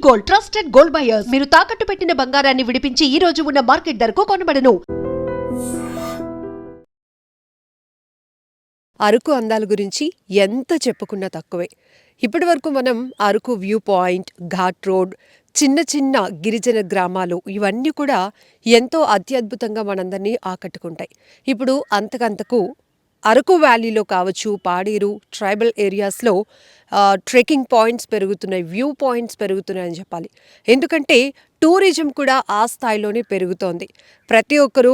Gold, trusted gold buyers. మీరు తాకట్టు పెట్టిన బంగారాన్ని విడిపించి ఈ రోజు ఉన్న మార్కెట్ ధరకు కొనబడను. అరకు అందాల గురించి ఎంత చెప్పుకున్నా తక్కువే. ఇప్పటి వరకు మనం Araku view point, ghat road, చిన్న చిన్న గిరిజన గ్రామాలు ఇవన్నీ కూడా ఎంతో అత్యద్భుతంగా మనందరినీ ఆకట్టుకుంటాయి. ఇప్పుడు అంతకంతకు అరకు వ్యాలీలో కావచ్చు, పాడేరు ట్రైబల్ ఏరియాస్లో ట్రెక్కింగ్ పాయింట్స్ పెరుగుతున్నాయి, వ్యూ పాయింట్స్ పెరుగుతున్నాయని చెప్పాలి. ఎందుకంటే టూరిజం కూడా ఆ స్థాయిలోనే పెరుగుతోంది. ప్రతి ఒక్కరూ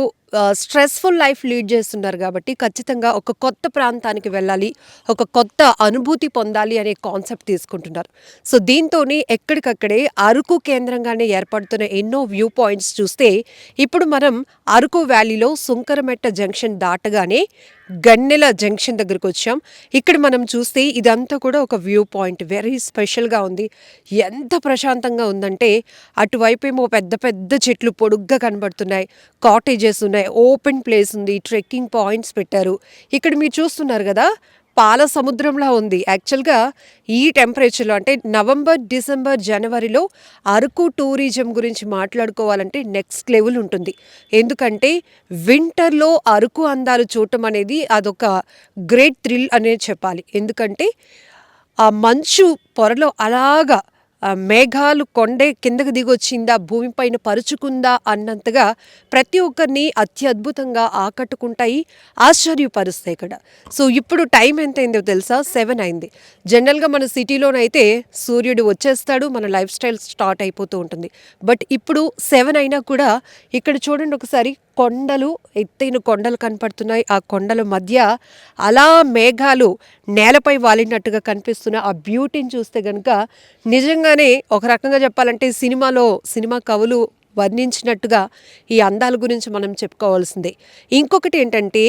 స్ట్రెస్ఫుల్ లైఫ్ లీడ్ చేస్తున్నారు కాబట్టి ఖచ్చితంగా ఒక కొత్త ప్రాంతానికి వెళ్ళాలి, ఒక కొత్త అనుభూతి పొందాలి అనే కాన్సెప్ట్ తీసుకుంటున్నారు. సో దీంతోనే ఎక్కడికక్కడే అరకు కేంద్రంగానే ఏర్పడుతున్న ఎన్నో వ్యూ పాయింట్స్ చూస్తే ఇప్పుడు మనం అరకు వ్యాలీలో సుంకరమెట్ట జంక్షన్ దాటగానే గన్నెల జంక్షన్ దగ్గరకు వచ్చాం. ఇక్కడ మనం చూస్తే ఇదంతా కూడా ఒక వ్యూ పాయింట్, వెరీ స్పెషల్గా ఉంది. ఎంత ప్రశాంతంగా ఉందంటే అటువైపేమో పెద్ద పెద్ద చెట్లు పొడుగ్గా కనబడుతున్నాయి, కాటేజెస్ ఉన్నాయి, ఓపెన్ ప్లేస్ ఉంది, ట్రెక్కింగ్ పాయింట్స్ పెట్టారు. ఇక్కడ మీరు చూస్తున్నారు కదా, పాల సముద్రంలా ఉంది. యాక్చువల్గా ఈ టెంపరేచర్లో అంటే నవంబర్, డిసెంబర్, జనవరిలో అరకు టూరిజం గురించి మాట్లాడుకోవాలంటే నెక్స్ట్ లెవెల్ ఉంటుంది. ఎందుకంటే వింటర్లో అరకు అందాలు చూడటం అనేది అదొక గ్రేట్ థ్రిల్ అనేది చెప్పాలి. ఎందుకంటే ఆ మంచు పొరలో అలాగా మేఘాలు కొండే కిందకు దిగొచ్చిందా, భూమిపైన పరుచుకుందా అన్నంతగా ప్రతి ఒక్కరిని అత్యద్భుతంగా ఆకట్టుకుంటాయి, ఆశ్చర్యపరుస్తాయి ఇక్కడ. సో ఇప్పుడు టైం ఎంత అయిందో తెలుసా? 7 అయింది. జనరల్గా మన సిటీలోనైతే సూర్యుడు వచ్చేస్తాడు, మన లైఫ్ స్టైల్ స్టార్ట్ అయిపోతూ ఉంటుంది. బట్ ఇప్పుడు 7 అయినా కూడా ఇక్కడ చూడండి ఒకసారి, కొండలు, ఎత్తైన కొండలు కనపడుతున్నాయి. ఆ కొండల మధ్య అలా మేఘాలు నేలపై వాలినట్టుగా కనిపిస్తున్న ఆ బ్యూటీని చూస్తే కనుక నిజంగానే ఒక రకంగా చెప్పాలంటే సినిమా కవులు వర్ణించినట్టుగా ఈ అందాల గురించి మనం చెప్పుకోవాల్సిందే. ఇంకొకటి ఏంటంటే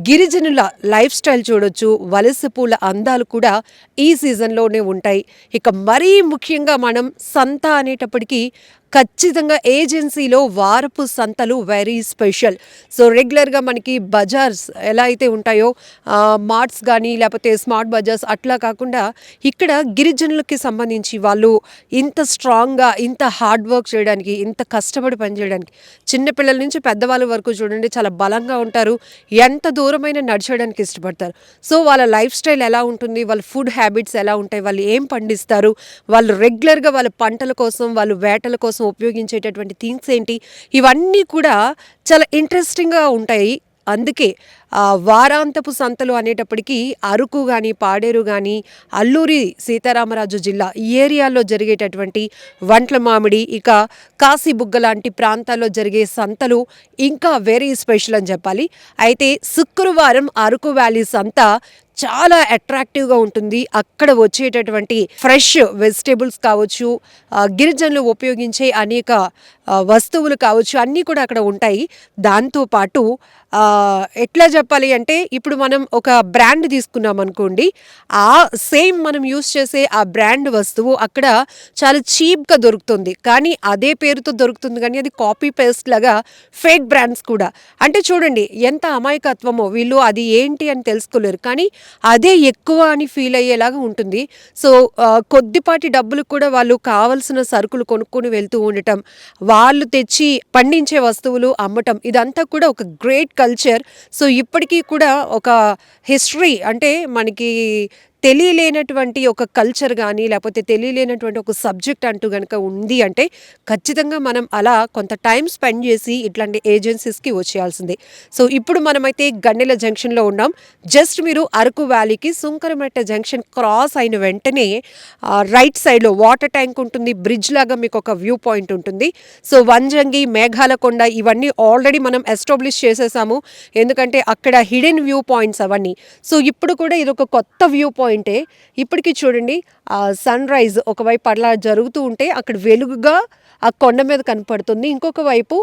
గిరిజనుల లైఫ్ స్టైల్ చూడొచ్చు, వలస పూల అందాలు కూడా ఈ సీజన్లోనే ఉంటాయి. ఇక మరీ ముఖ్యంగా మనం సంత అనేటప్పటికీ ఖచ్చితంగా ఏజెన్సీలో వారపు సంతలు వెరీ స్పెషల్. సో రెగ్యులర్గా మనకి బజార్స్ ఎలా అయితే ఉంటాయో, మార్ట్స్ కానీ లేకపోతే స్మార్ట్ బజార్స్ అట్లా కాకుండా ఇక్కడ గిరిజనులకి సంబంధించి వాళ్ళు ఇంత స్ట్రాంగ్గా, ఇంత హార్డ్ వర్క్ చేయడానికి, ఇంత కష్టపడి పనిచేయడానికి, చిన్నపిల్లల నుంచి పెద్దవాళ్ళ వరకు చూడండి చాలా బలంగా ఉంటారు, ఎంత దూరమైన నడిచేయడానికి ఇష్టపడతారు. సో వాళ్ళ లైఫ్ స్టైల్ ఎలా ఉంటుంది, వాళ్ళ ఫుడ్ హ్యాబిట్స్ ఎలా ఉంటాయి, వాళ్ళు ఏం పండిస్తారు, వాళ్ళు రెగ్యులర్గా వాళ్ళ పంటల కోసం, వాళ్ళు వేటల కోసం ఉపయోగించేటటువంటి థింగ్స్ ఏంటి, ఇవన్నీ కూడా చాలా ఇంట్రెస్టింగ్గా ఉంటాయి. అందుకే వారాంతపు సంతలు అనేటప్పటికీ అరకు కానీ, పాడేరు కానీ, అల్లూరి సీతారామరాజు జిల్లా ఈ ఏరియాలో జరిగేటటువంటి వంట్ల మామిడి, ఇక కాశీబుగ్గ లాంటి ప్రాంతాల్లో జరిగే సంతలు ఇంకా వెరీ స్పెషల్ అని చెప్పాలి. అయితే శుక్రవారం అరకు వ్యాలీ సంత చాలా అట్రాక్టివ్గా ఉంటుంది. అక్కడ వచ్చేటటువంటి ఫ్రెష్ వెజిటేబుల్స్ కావచ్చు, గిరిజనులు ఉపయోగించే అనేక వస్తువులు కావచ్చు, అన్నీ కూడా అక్కడ ఉంటాయి. దాంతోపాటు ఎట్లా చెప్పాలి అంటే ఇప్పుడు మనం ఒక బ్రాండ్ తీసుకున్నాం అనుకోండి, ఆ సేమ్ మనం యూస్ చేసే ఆ బ్రాండ్ వస్తువు అక్కడ చాలా చీప్గా దొరుకుతుంది, కానీ అదే పేరుతో దొరుకుతుంది, కానీ అది కాపీ పేస్ట్ లాగా ఫేక్ బ్రాండ్స్ కూడా. అంటే చూడండి ఎంత అమాయకత్వమో, వీళ్ళు అది ఏంటి అని తెలుసుకోలేరు, కానీ అదే ఎక్కువ అని ఫీల్ అయ్యేలాగా ఉంటుంది. సో కొద్దిపాటి డబ్బులు కూడా వాళ్ళు కావలసిన సరుకులు కొనుక్కొని వెళ్తూ ఉండటం, వాళ్ళు తెచ్చి పండించే వస్తువులు అమ్మటం, ఇదంతా కూడా ఒక గ్రేట్ కల్చర్. సో ఇప్పటికీ కూడా ఒక హిస్టరీ, అంటే మనకి తెలియలేనటువంటి ఒక కల్చర్ కానీ లేకపోతే తెలియలేనటువంటి ఒక సబ్జెక్ట్ అంటూ కనుక ఉంది అంటే ఖచ్చితంగా మనం అలా కొంత టైం స్పెండ్ చేసి ఇట్లాంటి ఏజెన్సీస్కి వచ్చేయాల్సిందే. సో ఇప్పుడు మనమైతే గన్నెల జంక్షన్లో ఉన్నాం. జస్ట్ మీరు అరకు వ్యాలీకి సుంకరమెట్ట జంక్షన్ క్రాస్ అయిన వెంటనే రైట్ సైడ్లో వాటర్ ట్యాంక్ ఉంటుంది, బ్రిడ్జ్ లాగా మీకు ఒక వ్యూ పాయింట్ ఉంటుంది. సో వంజంగి, మేఘాలకొండ ఇవన్నీ ఆల్రెడీ మనం ఎస్టాబ్లిష్ చేసేసాము, ఎందుకంటే అక్కడ హిడెన్ వ్యూ పాయింట్స్ అవన్నీ. సో ఇప్పుడు కూడా ఇది ఒక కొత్త వ్యూ పాయింట్. ఇప్పటికీ చూడండి సన్ రైజ్ ఒకవైపు అట్లా జరుగుతూ ఉంటే అక్కడ వెలుగుగా ఆ కొండ మీద కనపడుతుంది, ఇంకొక వైపు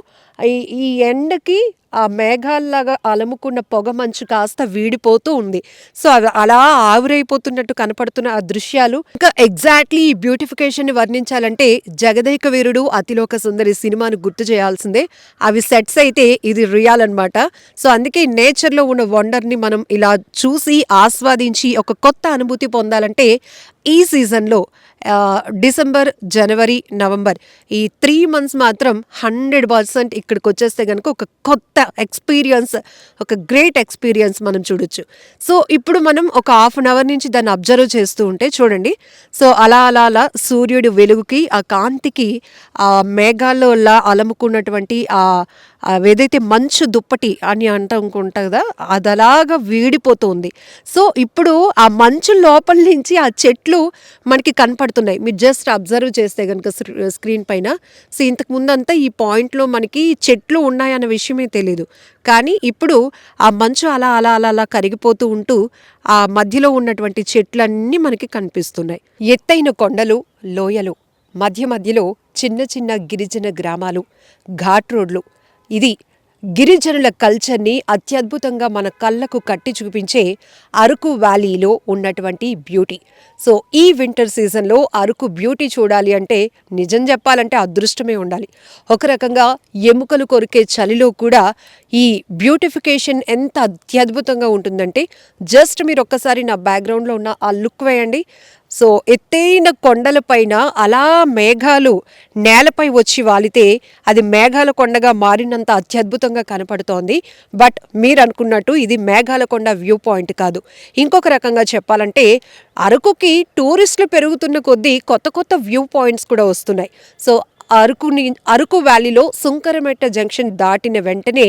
ఈ ఎండకి ఆ మేఘాల్లాగా అలముకున్న పొగ మంచు కాస్త వీడిపోతూ ఉంది. సో అవి అలా ఆవిరైపోతున్నట్టు కనపడుతున్న ఆ దృశ్యాలు ఇంకా ఎగ్జాక్ట్లీ ఈ బ్యూటిఫికేషన్ ని వర్ణించాలంటే జగదేక వీరుడు అతిలోక సుందరి సినిమాను గుర్తు చేయాల్సిందే. అవి సెట్స్ అయితే ఇది రియల్ అనమాట. సో అందుకే నేచర్లో ఉన్న వండర్ని మనం ఇలా చూసి ఆస్వాదించి ఒక కొత్త అనుభూతి పొందాలంటే ఈ సీజన్లో డిసెంబర్, జనవరి, నవంబర్ ఈ 3 months మాత్రం 100% ఇక్కడికి వచ్చేస్తే కనుక ఒక కొత్త ఎక్స్పీరియన్స్, ఒక గ్రేట్ ఎక్స్పీరియన్స్ మనం చూడొచ్చు. సో ఇప్పుడు మనం ఒక 1/2 hour నుంచి దాన్ని అబ్జర్వ్ చేస్తూ ఉంటే చూడండి. సో అలా అలా అలా సూర్యుడి వెలుగుకి, ఆ కాంతికి, ఆ మేఘాల్లో అలముకున్నటువంటి ఏదైతే మంచు దుప్పటి అని అంటుంటా కదా, అది అలాగా వీడిపోతుంది. సో ఇప్పుడు ఆ మంచు లోపల నుంచి ఆ చెట్లు మనకి కనపడుతున్నాయి. మీరు జస్ట్ అబ్జర్వ్ చేస్తే కనుక స్క్రీన్ పైన. సో ఇంతకు ముందంతా ఈ పాయింట్లో మనకి చెట్లు ఉన్నాయన్న విషయమే తెలీదు. కానీ ఇప్పుడు ఆ మంచు అలా అలా అలా అలా కరిగిపోతూ ఉంటూ ఆ మధ్యలో ఉన్నటువంటి చెట్లన్నీ మనకి కనిపిస్తున్నాయి. ఎత్తైన కొండలు, లోయలు, మధ్య మధ్యలో చిన్న చిన్న గిరిజన గ్రామాలు, ఘాట్ రోడ్లు. ఇది గిరిజనుల కల్చర్ని అత్యద్భుతంగా మన కళ్ళకు కట్టి చూపించే అరకు వ్యాలీలో ఉన్నటువంటి బ్యూటీ. సో ఈ వింటర్ సీజన్లో అరకు బ్యూటీ చూడాలి అంటే నిజం చెప్పాలంటే అదృష్టమే ఉండాలి. ఒక రకంగా ఎముకలు కొరికే చలిలో కూడా ఈ బ్యూటిఫికేషన్ ఎంత అత్యద్భుతంగా ఉంటుందంటే జస్ట్ మీరు ఒక్కసారి నా బ్యాక్గ్రౌండ్లో ఉన్న ఆ లుక్ వేయండి. సో ఎత్తైన కొండలపైన అలా మేఘాలు నేలపై వచ్చి వాలితే అది మేఘాల కొండగా మారినంత అత్యద్భుతంగా కనపడుతోంది. బట్ మీరు అనుకున్నట్టు ఇది మేఘాల కొండ వ్యూ పాయింట్ కాదు. ఇంకొక రకంగా చెప్పాలంటే అరకుకి టూరిస్టులు పెరుగుతున్న కొద్దీ కొత్త కొత్త వ్యూ పాయింట్స్ కూడా వస్తున్నాయి. సో అరకు వ్యాలీలో సుంకరమెట్ట జంక్షన్ దాటిన వెంటనే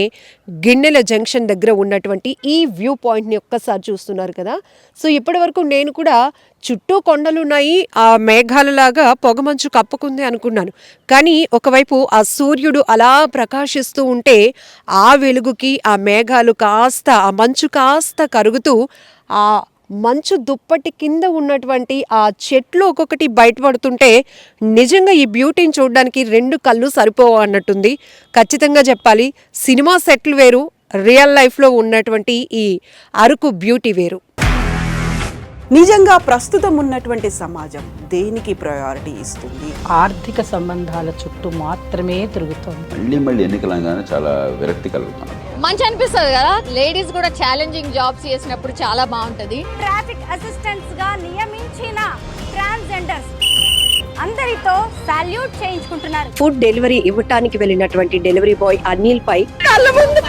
గిన్నెల జంక్షన్ దగ్గర ఉన్నటువంటి ఈ వ్యూ పాయింట్ని ఒక్కసారి చూస్తున్నారు కదా. సో ఇప్పటి వరకు నేను కూడా చుట్టూ కొండలున్నాయి, ఆ మేఘాలలాగా పొగమంచు కప్పుకుంది అనుకున్నాను. కానీ ఒకవైపు ఆ సూర్యుడు అలా ప్రకాశిస్తూ ఉంటే ఆ వెలుగుకి ఆ మేఘాలు కాస్త, ఆ మంచు కాస్త కరుగుతూ ఆ మంచు దుప్పటి కింద ఉన్నటువంటి ఆ చెట్లు ఒక్కొక్కటి బయటపడుతుంటే నిజంగా ఈ బ్యూటీని చూడడానికి 2 కళ్ళు సరిపోవు అన్నట్టుంది. ఖచ్చితంగా చెప్పాలి, సినిమా సెట్లు వేరు, రియల్ లైఫ్లో ఉన్నటువంటి ఈ అరకు బ్యూటీ వేరు. నిజంగా ప్రస్తుతం ఉన్నటువంటి సమాజం దేనికి ప్రయారిటీ ఇస్తుంది? ఆర్థిక సంబంధాల చుట్టూ మాత్రమే తిరుగుతోంది. మళ్ళీ ఎన్నికలంగానే చాలా విరక్తి కలుగుతున్నాం. మంచి అనిపిస్తుంది కదా, లేడీస్ కూడా ఛాలెంజింగ్ జాబ్స్ చేసినప్పుడు చాలా బాగుంటది. ట్రాఫిక్ అసిస్టెంట్స్ గా నియమించిన ట్రాన్స్జెండర్స్ అందరితో సాల్యూట్ చేయించుకుంటున్నారు. ఫుడ్ డెలివరీ ఇవ్వటానికి వెళ్ళినటువంటి డెలివరీ బాయ్ అనిల్ పై కళ్ళ ముందు